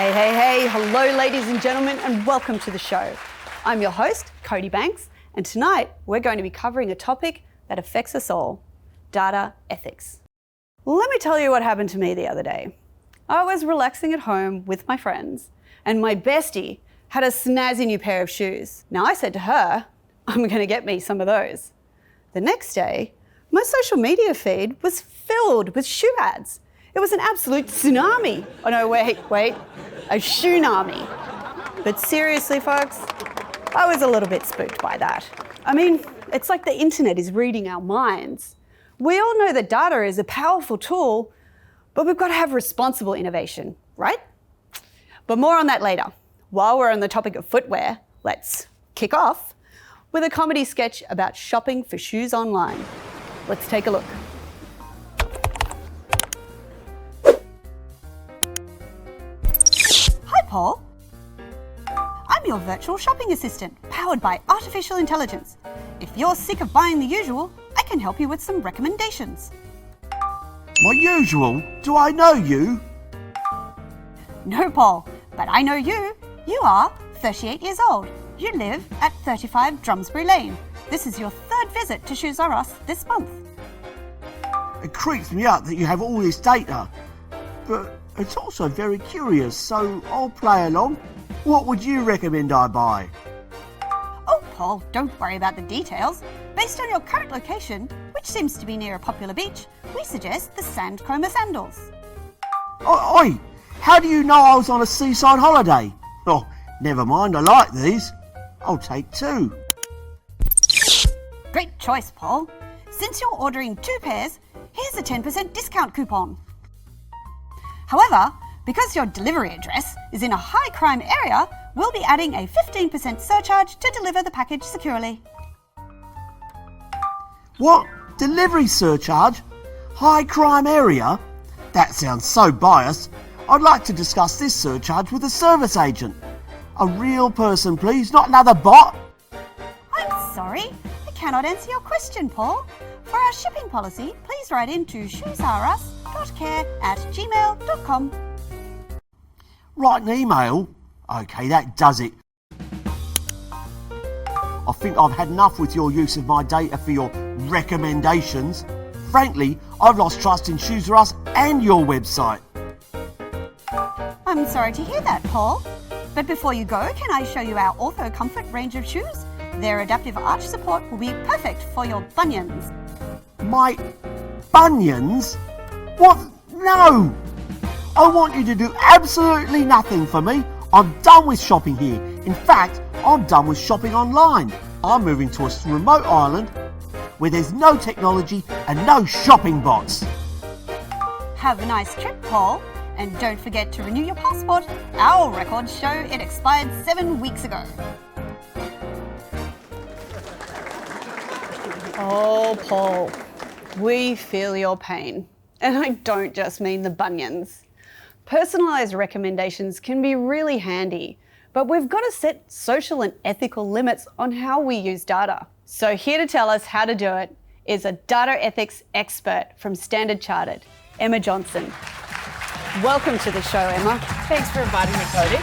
Hey, hello ladies and gentlemen, and welcome to the show. I'm your host, Cody Banks, and tonight we're going to be covering a topic that affects us all, data ethics. Let me tell you what happened to me the other day. I was relaxing at home with my friends, and my bestie had a snazzy new pair of shoes. Now I said to her, I'm going to get me some of those. The next day, my social media feed was filled with shoe ads. It was an absolute tsunami. Oh no, wait, a shoonami. But seriously, folks, I was a little bit spooked by that. I mean, it's like the internet is reading our minds. We all know that data is a powerful tool, but we've got to have responsible innovation, right? But more on that later. While we're on the topic of footwear, let's kick off with a comedy sketch about shopping for shoes online. Let's take a look. Hi, Paul. I'm your virtual shopping assistant, powered by artificial intelligence. If you're sick of buying the usual, I can help you with some recommendations. My usual? Do I know you? No, Paul, but I know you. You are 38 years old. You live at 35 Drumsbury Lane. This is your third visit to Shoes R Us this month. It creeps me out that you have all this data, but it's also very curious, so I'll play along. What would you recommend I buy? Oh, Paul, don't worry about the details. Based on your current location, which seems to be near a popular beach, we suggest the Sandcomber sandals. Oi! How do you know I was on a seaside holiday? Oh, never mind, I like these. I'll take two. Great choice, Paul. Since you're ordering 2 pairs, here's a 10% discount coupon. However, because your delivery address is in a high crime area, we'll be adding a 15% surcharge to deliver the package securely. What? Delivery surcharge? High crime area? That sounds so biased. I'd like to discuss this surcharge with a service agent. A real person, please, not another bot. I'm sorry, I cannot answer your question, Paul. For our shipping policy, please write in to shoesrus.care@gmail.com. Write an email? Okay, that does it. I think I've had enough with your use of my data for your recommendations. Frankly, I've lost trust in Shoes R Us and your website. I'm sorry to hear that, Paul. But before you go, can I show you our Ortho Comfort range of shoes? Their adaptive arch support will be perfect for your bunions. My bunions? What? No! I want you to do absolutely nothing for me. I'm done with shopping here. In fact, I'm done with shopping online. I'm moving to a remote island where there's no technology and no shopping bots. Have a nice trip, Paul. And don't forget to renew your passport. Our records show it expired 7 weeks ago. Oh, Paul, we feel your pain. And I don't just mean the bunions. Personalised recommendations can be really handy, but we've got to set social and ethical limits on how we use data. So here to tell us how to do it is a data ethics expert from Standard Chartered, Emma Johnson. Welcome to the show, Emma. Thanks for inviting me, Cody.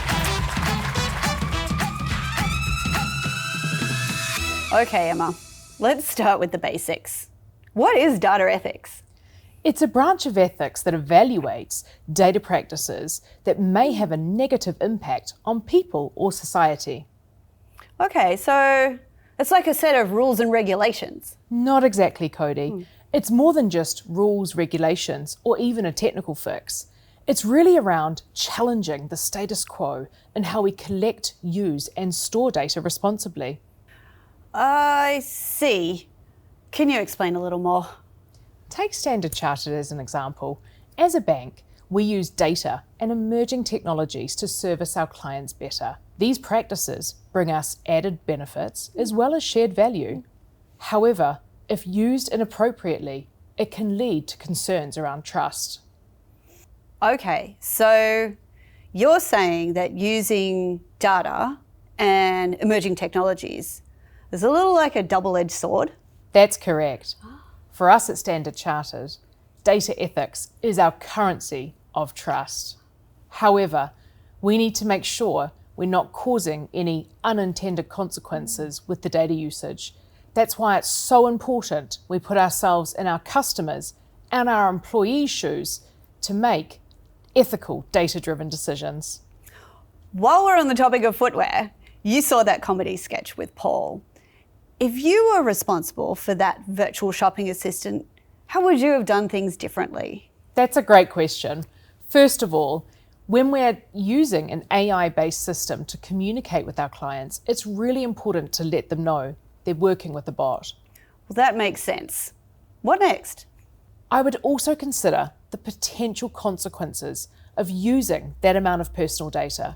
Okay, Emma, let's start with the basics. What is data ethics? It's a branch of ethics that evaluates data practices that may have a negative impact on people or society. Okay, so it's like a set of rules and regulations. Not exactly, Cody. It's more than just rules, regulations, or even a technical fix. It's really around challenging the status quo and how we collect, use, and store data responsibly. I see. Can you explain a little more? Take Standard Chartered as an example. As a bank, we use data and emerging technologies to service our clients better. These practices bring us added benefits as well as shared value. However, if used inappropriately, it can lead to concerns around trust. Okay, so you're saying that using data and emerging technologies is a little like a double-edged sword? That's correct. For us at Standard Chartered, data ethics is our currency of trust. However, We need to make sure we're not causing any unintended consequences with the data usage. That's why it's so important we put ourselves in our customers' and our employees' shoes to make ethical, data-driven decisions. While we're on the topic of footwear, you saw that comedy sketch with Paul. If you were responsible for that virtual shopping assistant, how would you have done things differently? That's a great question. First of all, when we're using an AI-based system to communicate with our clients, it's really important to let them know they're working with a bot. Well, that makes sense. What next? I would also consider the potential consequences of using that amount of personal data.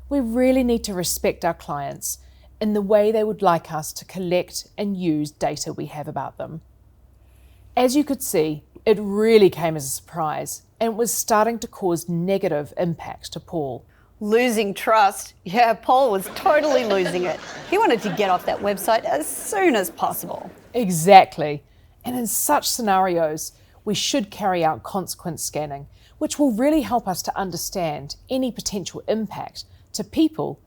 We really need to respect our clients in the way they would like us to collect and use data we have about them. As you could see, it really came as a surprise, and it was starting to cause negative impact to Paul. Losing trust? Yeah, Paul was totally losing it. He wanted to get off that website as soon as possible. Exactly. And in such scenarios, we should carry out consequence scanning, which will really help us to understand any potential impact to people,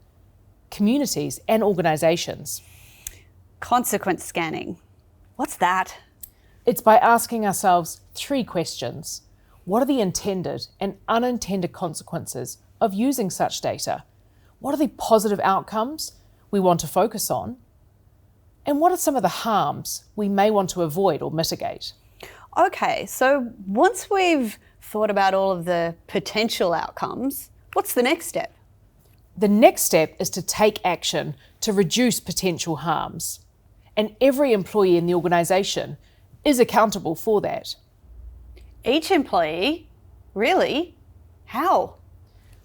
communities, and organisations. Consequence scanning. What's that? It's by asking ourselves 3 questions. What are the intended and unintended consequences of using such data? What are the positive outcomes we want to focus on? And what are some of the harms we may want to avoid or mitigate? Okay, so once we've thought about all of the potential outcomes, what's the next step? The next step is to take action to reduce potential harms. And every employee in the organisation is accountable for that. Each employee? Really? How?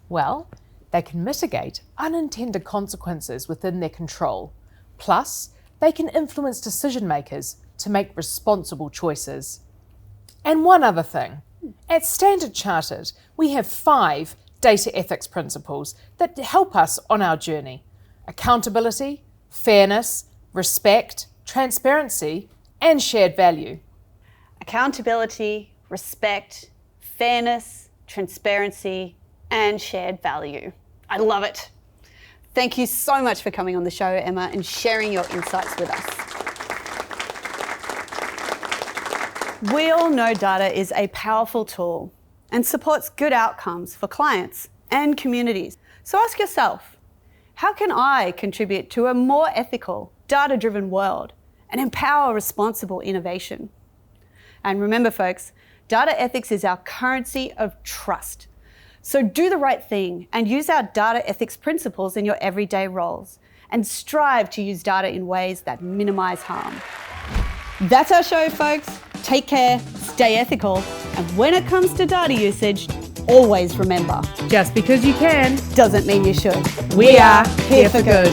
Well, they can mitigate unintended consequences within their control. Plus, they can influence decision makers to make responsible choices. And one other thing, at Standard Chartered, we have 5 data ethics principles that help us on our journey: accountability, fairness, respect, transparency, and shared value. Accountability, respect, fairness, transparency, and shared value. I love it. Thank you so much for coming on the show, Emma, and sharing your insights with us. We all know data is a powerful tool and supports good outcomes for clients and communities. So ask yourself, how can I contribute to a more ethical, data-driven world and empower responsible innovation? And remember, folks, data ethics is our currency of trust. So do the right thing and use our data ethics principles in your everyday roles and strive to use data in ways that minimize harm. That's our show, folks. Take care, stay ethical, and when it comes to data usage, always remember, Just because you can, doesn't mean you should. we are here for good.